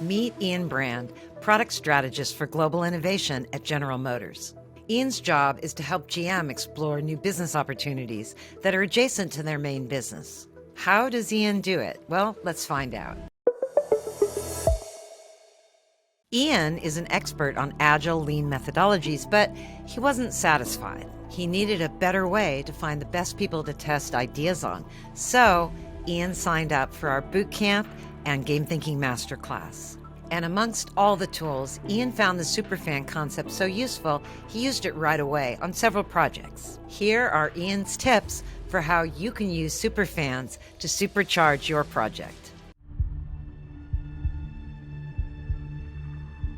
Meet Ian Brand, product strategist for global innovation at General Motors. Ian's job is to help GM explore new business opportunities that are adjacent to their main business. How does Ian do it? Well, let's find out. Ian is an expert on agile lean methodologies, but he wasn't satisfied. He needed a better way to find the best people to test ideas on. So Ian signed up for our boot camp and game thinking masterclass. And amongst all the tools, Ian found the Superfan concept so useful, he used it right away on several projects. Here are Ian's tips for how you can use Superfans to supercharge your project.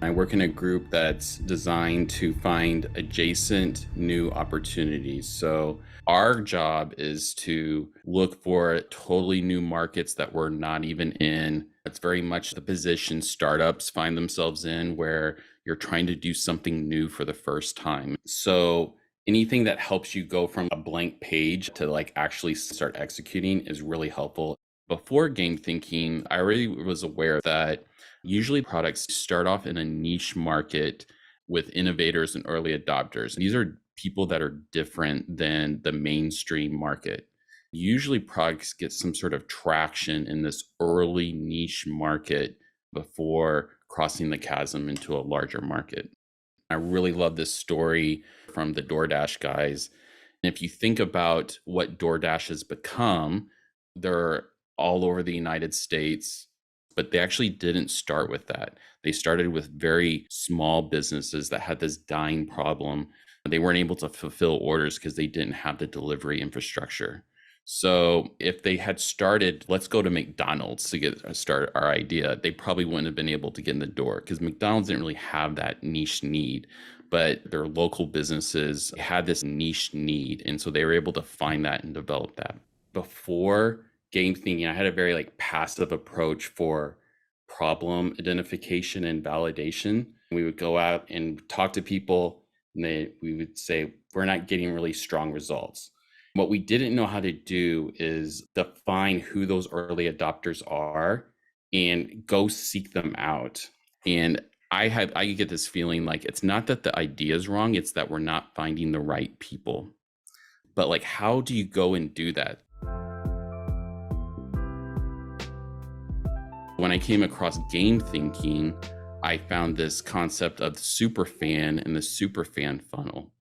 I work in a group that's designed to find adjacent new opportunities. So our job is to look for totally new markets that we're not even in. It's very much the position startups find themselves in, where you're trying to do something new for the first time. So anything that helps you go from a blank page to like actually start executing is really helpful. Before game thinking, I already was aware that usually products start off in a niche market with innovators and early adopters. These are people that are different than the mainstream market. Usually products get some sort of traction in this early niche market before crossing the chasm into a larger market. I really love this story from the DoorDash guys. And if you think about what DoorDash has become, they're all over the United States, but they actually didn't start with that. They started with very small businesses that had this dying problem. They weren't able to fulfill orders because they didn't have the delivery infrastructure. So if they had started, let's go to McDonald's to get start our idea, they probably wouldn't have been able to get in the door because McDonald's didn't really have that niche need, but their local businesses had this niche need. And so they were able to find that and develop that. Before game thinking, I had a very passive approach for problem identification and validation. We would go out and talk to people, and we would say, we're not getting really strong results. What we didn't know how to do is define who those early adopters are and go seek them out. And I get this feeling like it's not that the idea is wrong, it's that we're not finding the right people. But how do you go and do that? When I came across game thinking, I found this concept of Superfan and the Superfan funnel.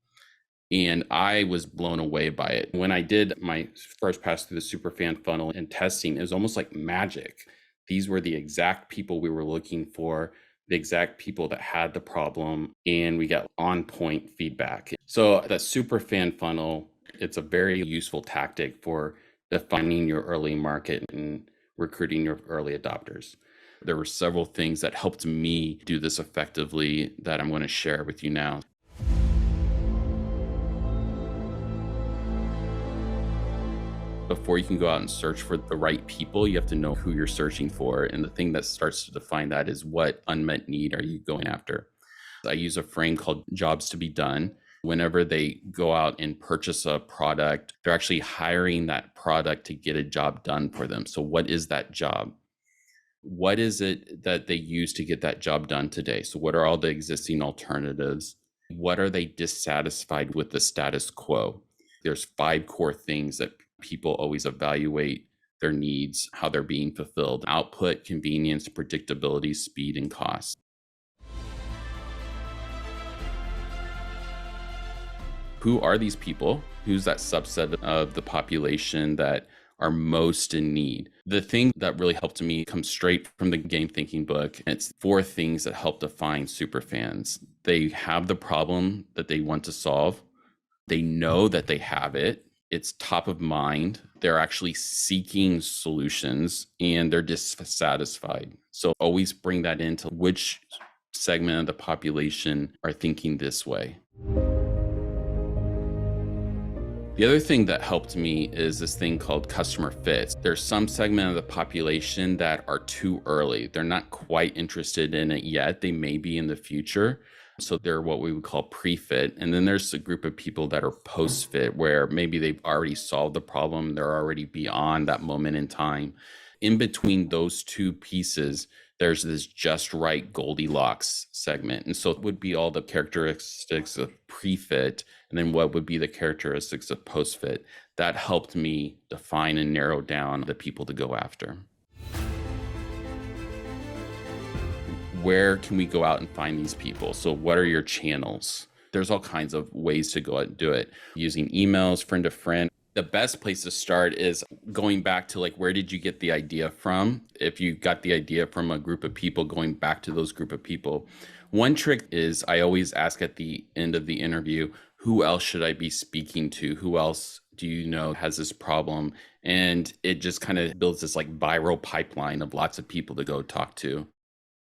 And I was blown away by it. When I did my first pass through the Superfan funnel and testing, it was almost like magic. These were the exact people we were looking for, the exact people that had the problem, and we got on point feedback. So that Superfan funnel, it's a very useful tactic for defining your early market and recruiting your early adopters. There were several things that helped me do this effectively that I'm going to share with you now. Before you can go out and search for the right people, you have to know who you're searching for. And the thing that starts to define that is, what unmet need are you going after? I use a frame called jobs to be done. Whenever they go out and purchase a product, they're actually hiring that product to get a job done for them. So what is that job? What is it that they use to get that job done today? So what are all the existing alternatives? What are they dissatisfied with the status quo? There's 5 core things that people always evaluate their needs, how they're being fulfilled: output, convenience, predictability, speed, and cost. Who are these people? Who's that subset of the population that are most in need? The thing that really helped me come straight from the game thinking book, it's 4 things that help define superfans. They have the problem that they want to solve. They know that they have it. It's top of mind. They're actually seeking solutions, and they're dissatisfied. So always bring that into which segment of the population are thinking this way. The other thing that helped me is this thing called customer fit. There's some segment of the population that are too early. They're not quite interested in it yet. They may be in the future. So they're what we would call pre-fit. And then there's a group of people that are post-fit, where maybe they've already solved the problem. They're already beyond that moment in time. In between those two pieces, there's this just right Goldilocks segment. And so it would be all the characteristics of pre-fit, and then what would be the characteristics of post-fit. That helped me define and narrow down the people to go after. Where can we go out and find these people? So what are your channels? There's all kinds of ways to go out and do it, using emails, friend to friend. The best place to start is going back to, like, where did you get the idea from? If you got the idea from a group of people, going back to those group of people. One trick is I always ask at the end of the interview, who else should I be speaking to? Who else do you know has this problem? And it just kind of builds this like viral pipeline of lots of people to go talk to.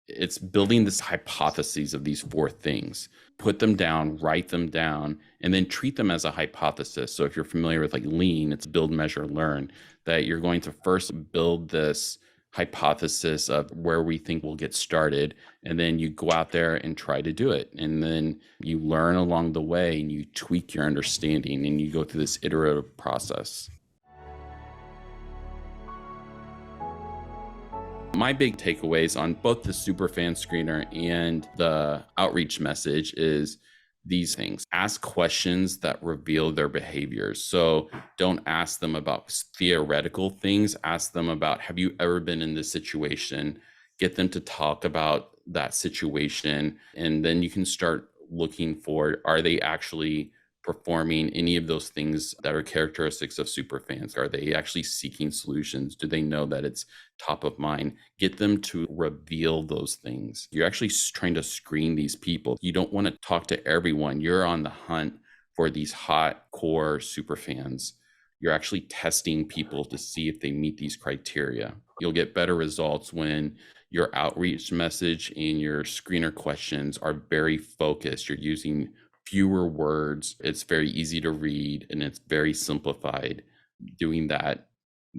It's building this hypotheses of these 4 things. Put them down, write them down, and then treat them as a hypothesis. So if you're familiar with like lean, it's build, measure, learn, that you're going to first build this hypothesis of where we think we'll get started, and then you go out there and try to do it. And then you learn along the way and you tweak your understanding and you go through this iterative process. My big takeaways on both the Superfan screener and the outreach message is these things. Ask questions that reveal their behaviors. So don't ask them about theoretical things. Ask them about, have you ever been in this situation? Get them to talk about that situation. And then you can start looking for, are they actually performing any of those things that are characteristics of superfans? Are they actually seeking solutions? Do they know that it's top of mind? Get them to reveal those things. You're actually trying to screen these people. You don't want to talk to everyone. You're on the hunt for these hot core superfans. You're actually testing people to see if they meet these criteria. You'll get better results when your outreach message and your screener questions are very focused. You're using fewer words. It's very easy to read and it's very simplified. Doing that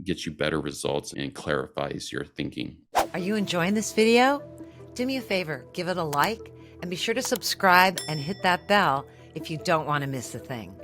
gets you better results and clarifies your thinking. Are you enjoying this video? Do me a favor, give it a like, and be sure to subscribe and hit that bell if you don't want to miss a thing.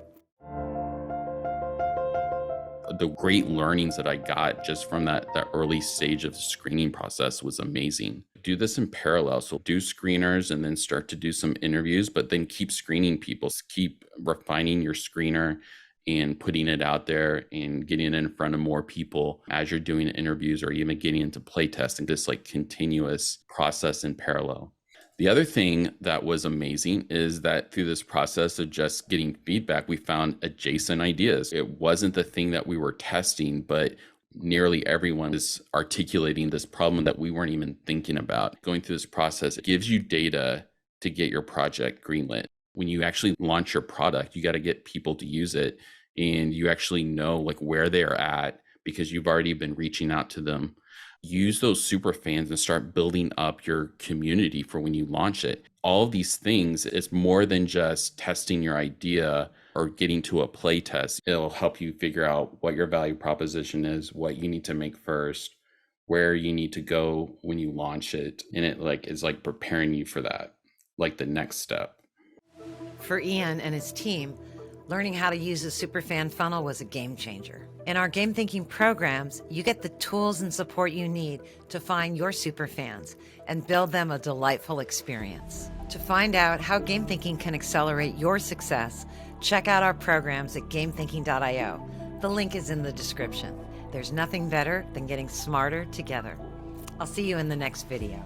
The great learnings that I got just from that early stage of the screening process was amazing. Do this in parallel. So do screeners and then start to do some interviews, but then keep screening people. Keep refining your screener and putting it out there and getting it in front of more people as you're doing interviews or even getting into play testing, this like continuous process in parallel. The other thing that was amazing is that through this process of just getting feedback, we found adjacent ideas. It wasn't the thing that we were testing, but nearly everyone is articulating this problem that we weren't even thinking about. Going through this process, it gives you data to get your project greenlit. When you actually launch your product, you got to get people to use it, and you actually know like where they are at because you've already been reaching out to them. Use those super fans and start building up your community for when you launch it. All of these things, it's more than just testing your idea or getting to a play test. It'll help you figure out what your value proposition is, what you need to make first, where you need to go when you launch it. And it like is like preparing you for that, like the next step. For Ian and his team, learning how to use a Superfan funnel was a game changer. In our game thinking programs, you get the tools and support you need to find your superfans and build them a delightful experience. To find out how game thinking can accelerate your success, check out our programs at gamethinking.io. The link is in the description. There's nothing better than getting smarter together. I'll see you in the next video.